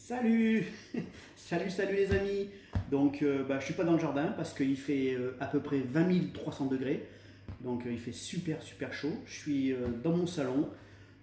Salut! Salut les amis! Donc je suis pas dans le jardin parce qu'il fait à peu près 20 300 degrés. Donc il fait super chaud. Je suis dans mon salon.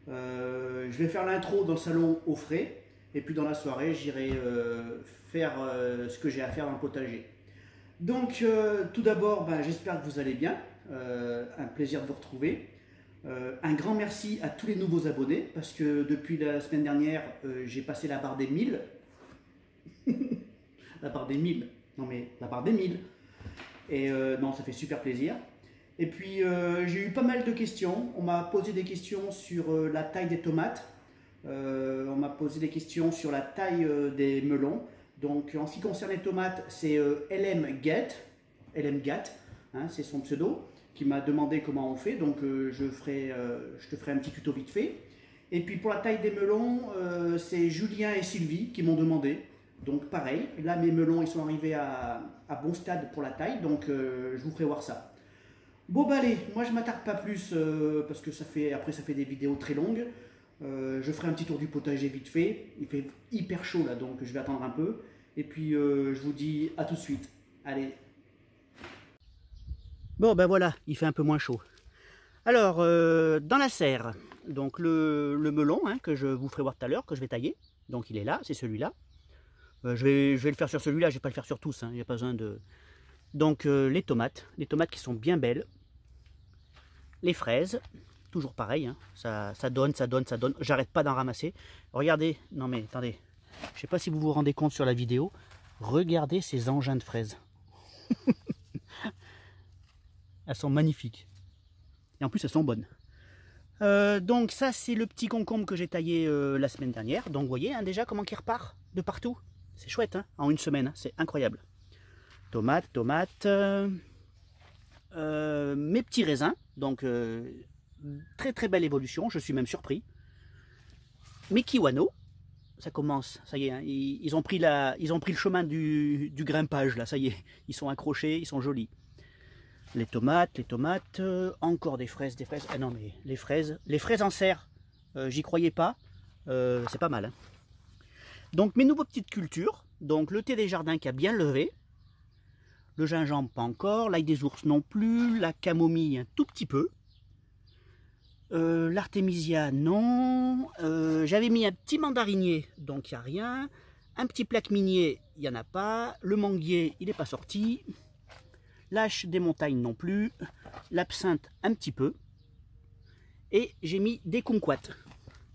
Je vais faire l'intro dans le salon au frais. Et puis dans la soirée, j'irai faire ce que j'ai à faire dans le potager. Donc tout d'abord, j'espère que vous allez bien. Un plaisir de vous retrouver. Un grand merci à tous les nouveaux abonnés parce que depuis la semaine dernière, j'ai passé la barre des 1000. La barre des 1000. Non mais la barre des 1000. Et non, ça fait super plaisir. Et puis j'ai eu pas mal de questions. On m'a posé des questions sur la taille des tomates. On m'a posé des questions sur la taille des melons. Donc en ce qui concerne les tomates, c'est LM Gat, hein, c'est son pseudo, qui m'a demandé comment on fait. Donc je te ferai un petit tuto vite fait. Et puis pour la taille des melons, c'est Julien et Sylvie qui m'ont demandé. Donc pareil, là mes melons ils sont arrivés à bon stade pour la taille, donc je vous ferai voir ça. Bon bah allez, moi je m'attarde pas plus parce que ça fait des vidéos très longues. Je ferai un petit tour du potager vite fait. Il fait hyper chaud là, donc je vais attendre un peu. Et puis je vous dis à tout de suite. Allez. Bon ben voilà, il fait un peu moins chaud. Alors dans la serre, donc le melon hein, que je vous ferai voir tout à l'heure, que je vais tailler. Donc il est là, c'est celui-là. Je vais le faire sur celui-là, je vais pas le faire sur tous. Hein, il n'y a pas besoin de. Donc les tomates qui sont bien belles. Les fraises. Toujours pareil, hein. Ça donne. J'arrête pas d'en ramasser. Regardez, non mais attendez, je sais pas si vous vous rendez compte sur la vidéo. Regardez ces engins de fraises. Elles sont magnifiques. Et en plus, elles sont bonnes. Donc ça, c'est le petit concombre que j'ai taillé la semaine dernière. Donc vous voyez hein, déjà comment il repart de partout. C'est chouette, hein, en une semaine, hein, c'est incroyable. Tomates. Mes petits raisins, donc très belle évolution, je suis même surpris. Mes kiwanos, ça commence, ça y est, hein, ils ont pris le chemin du grimpage, là, ça y est, ils sont accrochés, ils sont jolis. Les tomates, encore des fraises, ah non mais les fraises en serre, j'y croyais pas, c'est pas mal. Hein. Donc mes nouveaux petites cultures, donc le thé des jardins qui a bien levé, le gingembre pas encore, l'ail des ours non plus, la camomille un tout petit peu, l'artémisia non, j'avais mis un petit mandarinier donc il n'y a rien, un petit plaque minier il n'y en a pas, le manguier il n'est pas sorti, l'âche des montagnes non plus, l'absinthe un petit peu, et j'ai mis des kumquats.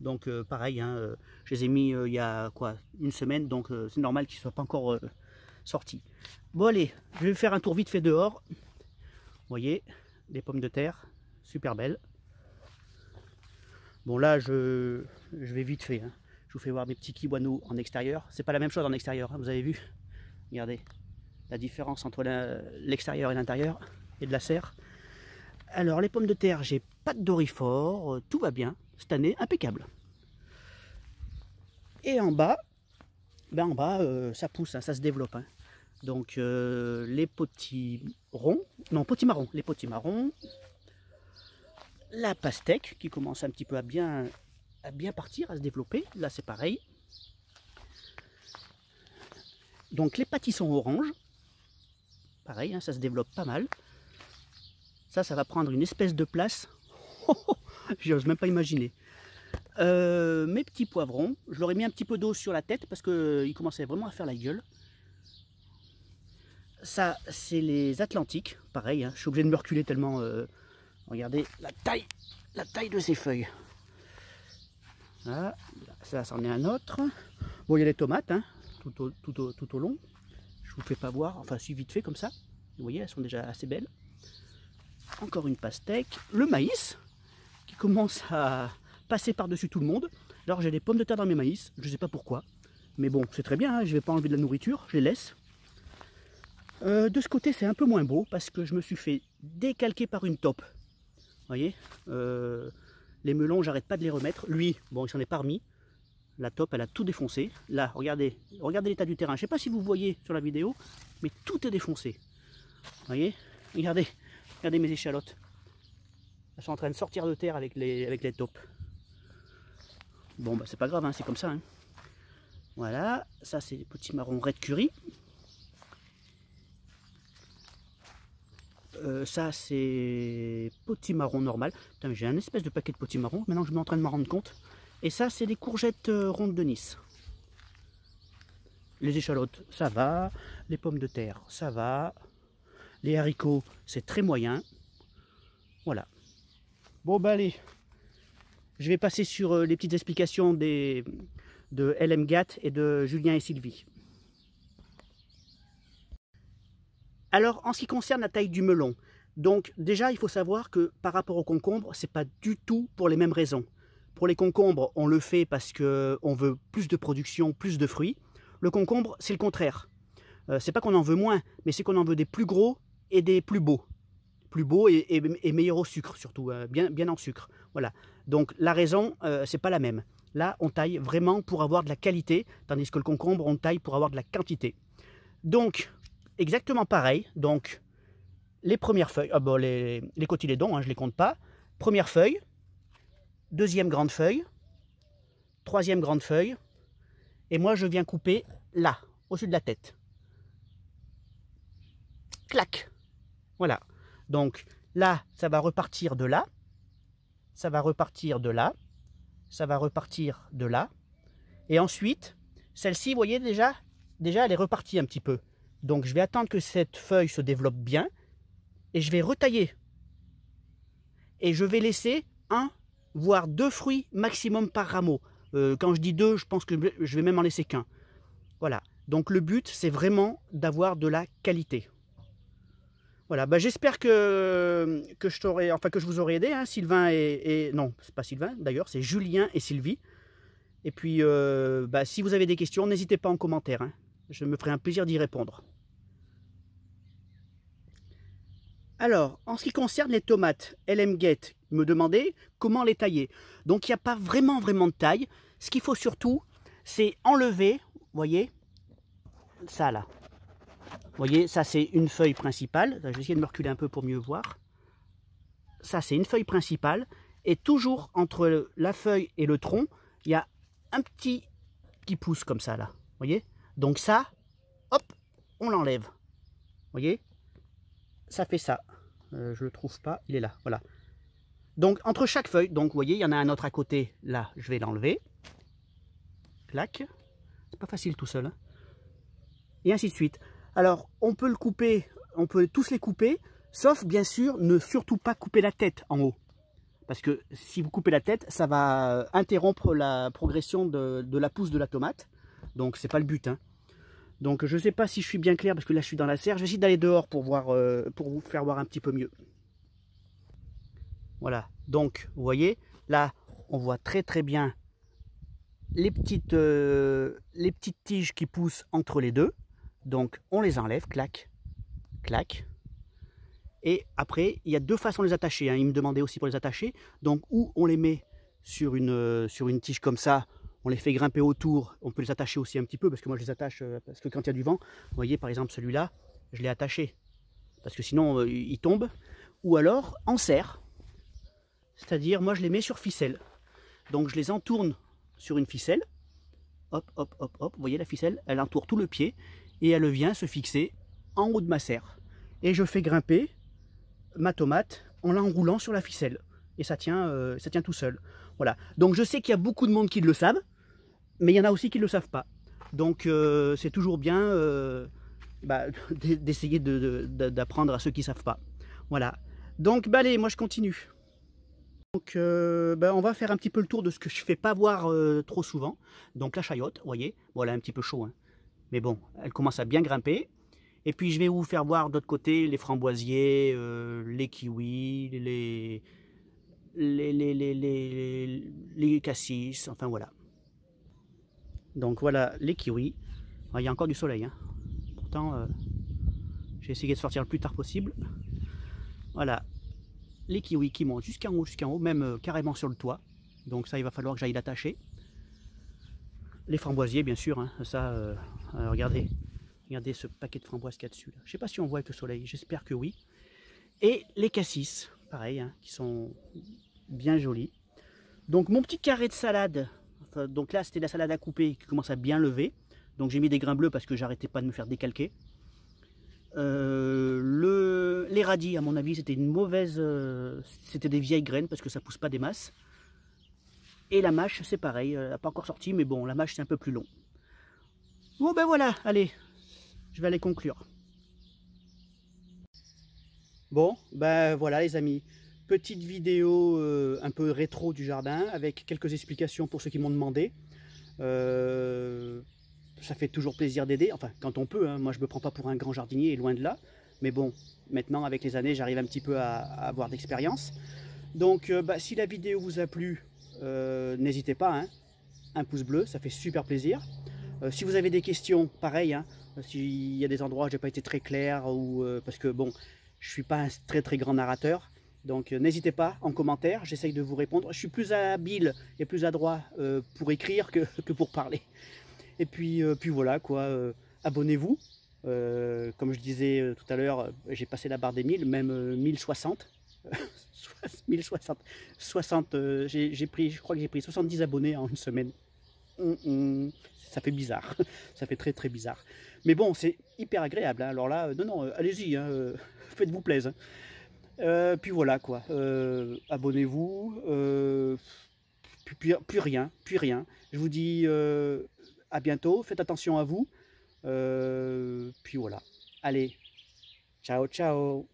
Donc pareil, hein, je les ai mis il y a quoi, une semaine, donc c'est normal qu'ils ne soient pas encore sortis. Bon allez, je vais faire un tour vite fait dehors. Vous voyez, des pommes de terre, super belles. Bon là, je vais vite fait. Hein. Je vous fais voir mes petits kiwanos en extérieur. C'est pas la même chose en extérieur, hein, vous avez vu. Regardez la différence entre l'extérieur et l'intérieur et de la serre. Alors les pommes de terre, j'ai pas de dorifort, tout va bien. Cette année, impeccable. Et en bas, ça pousse, hein, ça se développe. Hein. Donc les potimarrons, la pastèque qui commence un petit peu à bien partir, à se développer. Là c'est pareil. Donc les pâtissons oranges, pareil, hein, ça se développe pas mal. Ça va prendre une espèce de place. J'ose même pas imaginer. Mes petits poivrons, je leur ai mis un petit peu d'eau sur la tête parce qu'ils commençaient vraiment à faire la gueule. Ça, c'est les Atlantiques, pareil, hein, je suis obligé de me reculer tellement... regardez la taille de ces feuilles. Voilà, ça c'en est un autre. Bon, il y a les tomates, hein, tout au long. Je vous fais pas voir, enfin si vite fait comme ça. Vous voyez, elles sont déjà assez belles. Encore une pastèque. Le maïs, qui commence à passer par-dessus tout le monde. Alors j'ai des pommes de terre dans mes maïs, je ne sais pas pourquoi. Mais bon, c'est très bien, hein, je ne vais pas enlever de la nourriture, je les laisse. De ce côté, c'est un peu moins beau parce que je me suis fait décalquer par une taupe. Vous voyez, les melons, j'arrête pas de les remettre. Lui, bon, il s'en est pas remis. La taupe, elle a tout défoncé. Là, regardez l'état du terrain. Je ne sais pas si vous voyez sur la vidéo, mais tout est défoncé. Vous voyez, regardez mes échalotes. Elles sont en train de sortir de terre avec les taupes. Bon, bah c'est pas grave, hein, c'est comme ça. Hein. Voilà, ça c'est des potimarrons red curry. Ça c'est potimarron normal. Putain, mais j'ai un espèce de paquet de potimarron, maintenant je suis en train de m'en rendre compte. Et ça c'est des courgettes rondes de Nice. Les échalotes, ça va. Les pommes de terre, ça va. Les haricots, c'est très moyen. Voilà. Bon bah allez, je vais passer sur les petites explications de LM Gatt et de Julien et Sylvie. Alors, en ce qui concerne la taille du melon, donc déjà, il faut savoir que par rapport au concombre, c'est pas du tout pour les mêmes raisons. Pour les concombres, on le fait parce qu'on veut plus de production, plus de fruits. Le concombre, c'est le contraire. C'est pas qu'on en veut moins, mais c'est qu'on en veut des plus gros et des plus beaux. Plus beaux et meilleurs au sucre, surtout, bien en sucre. Voilà. Donc la raison, c'est pas la même. Là, on taille vraiment pour avoir de la qualité, tandis que le concombre, on taille pour avoir de la quantité. Donc, exactement pareil. Donc, les premières feuilles, bon, les cotylédons, hein, je ne les compte pas. Première feuille, deuxième grande feuille, troisième grande feuille, et moi je viens couper là, au-dessus de la tête. Clac. Voilà. Donc là, ça va repartir de là, ça va repartir de là, ça va repartir de là, et ensuite, celle-ci, vous voyez déjà, elle est repartie un petit peu. Donc je vais attendre que cette feuille se développe bien, et je vais retailler. Et je vais laisser un, voire deux fruits maximum par rameau. Quand je dis deux, je pense que je vais même en laisser qu'un. Voilà. Donc le but, c'est vraiment d'avoir de la qualité. Voilà. Bah, j'espère que je vous aurai aidé, hein, Sylvain non, c'est pas Sylvain d'ailleurs, c'est Julien et Sylvie. Et puis, bah, si vous avez des questions, n'hésitez pas en commentaire. Hein. Je me ferai un plaisir d'y répondre. Alors, en ce qui concerne les tomates, LM Gatt me demandait comment les tailler. Donc, il n'y a pas vraiment de taille. Ce qu'il faut surtout, c'est enlever, vous voyez, ça là. Vous voyez, ça c'est une feuille principale. Je vais essayer de me reculer un peu pour mieux voir. Ça, c'est une feuille principale. Et toujours entre la feuille et le tronc, il y a un petit qui pousse comme ça là. Vous voyez? Donc ça, hop, on l'enlève. Vous voyez? Ça fait ça. Je le trouve pas, il est là, voilà. Donc entre chaque feuille, donc vous voyez, il y en a un autre à côté, là, je vais l'enlever. Clac. C'est pas facile tout seul. Hein. Et ainsi de suite. Alors, on peut le couper, on peut tous les couper, sauf bien sûr, ne surtout pas couper la tête en haut. Parce que si vous coupez la tête, ça va interrompre la progression de la pousse de la tomate. Donc c'est pas le but. Hein. Donc je ne sais pas si je suis bien clair parce que là je suis dans la serre. Je vais essayer d'aller dehors pour vous faire voir un petit peu mieux. Voilà. Donc vous voyez, là on voit très bien les petites tiges qui poussent entre les deux. Donc on les enlève, clac, clac. Et après, il y a deux façons de les attacher. Hein. Il me demandait aussi pour les attacher. Donc, où on les met sur une tige comme ça, on les fait grimper autour. On peut les attacher aussi un petit peu, parce que moi je les attache, parce que quand il y a du vent, vous voyez par exemple celui-là, je l'ai attaché. Parce que sinon, il tombe. Ou alors, en serre. C'est-à-dire, moi je les mets sur ficelle. Donc, je les entourne sur une ficelle. Hop, hop, hop, hop. Vous voyez la ficelle, elle entoure tout le pied. Et elle vient se fixer en haut de ma serre. Et je fais grimper ma tomate en l'enroulant sur la ficelle et ça tient tout seul. Voilà. Donc je sais qu'il y a beaucoup de monde qui le savent, mais il y en a aussi qui ne le savent pas. Donc c'est toujours bien d'essayer d'apprendre à ceux qui ne savent pas. Voilà. Donc bah, allez, moi je continue. Donc on va faire un petit peu le tour de ce que je ne fais pas voir trop souvent. Donc la chayote, vous voyez, bon, elle est un petit peu chaud, hein. Mais bon, elle commence à bien grimper. Et puis je vais vous faire voir d'autre côté les framboisiers, les kiwis, les cassis, enfin voilà. Donc voilà les kiwis. Alors, il y a encore du soleil, hein. Pourtant j'ai essayé de sortir le plus tard possible. Voilà, les kiwis qui montent jusqu'en haut, même carrément sur le toit. Donc ça il va falloir que j'aille l'attacher. Les framboisiers bien sûr, hein. Ça regardez. Regardez ce paquet de framboises qu'il y a dessus. Là. Je ne sais pas si on voit avec le soleil, j'espère que oui. Et les cassis, pareil, hein, qui sont bien jolis. Donc mon petit carré de salade, Enfin, donc là, c'était la salade à couper qui commence à bien lever. Donc j'ai mis des grains bleus parce que j'arrêtais pas de me faire décalquer. Les radis, à mon avis, c'était une mauvaise... c'était des vieilles graines parce que ça pousse pas des masses. Et la mâche, c'est pareil, elle n'a pas encore sorti, mais bon, la mâche, c'est un peu plus long. Bon, ben voilà, allez, je vais aller conclure. Bon, ben voilà les amis, petite vidéo un peu rétro du jardin, avec quelques explications pour ceux qui m'ont demandé. Ça fait toujours plaisir d'aider, enfin quand on peut, hein. Moi je me prends pas pour un grand jardinier, loin de là. Mais bon, maintenant avec les années, j'arrive un petit peu à avoir d'expérience. Donc bah, si la vidéo vous a plu, n'hésitez pas, hein, un pouce bleu, ça fait super plaisir. Si vous avez des questions, pareil, hein, s'il y a des endroits où j'ai pas été très clair, ou parce que bon, je suis pas un très grand narrateur, donc n'hésitez pas en commentaire, j'essaye de vous répondre. Je suis plus habile et plus adroit pour écrire que pour parler. Et puis voilà quoi, abonnez-vous. Comme je disais tout à l'heure, j'ai passé la barre des 1000, même 1060. 1060, 60, je crois que j'ai pris 70 abonnés en une semaine. Ça fait bizarre, ça fait très bizarre. Mais bon, c'est hyper agréable, hein. Alors là, non, allez-y, hein, faites-vous plaisir. Puis voilà quoi, abonnez-vous, plus rien. Je vous dis à bientôt, faites attention à vous. Puis voilà, allez, ciao.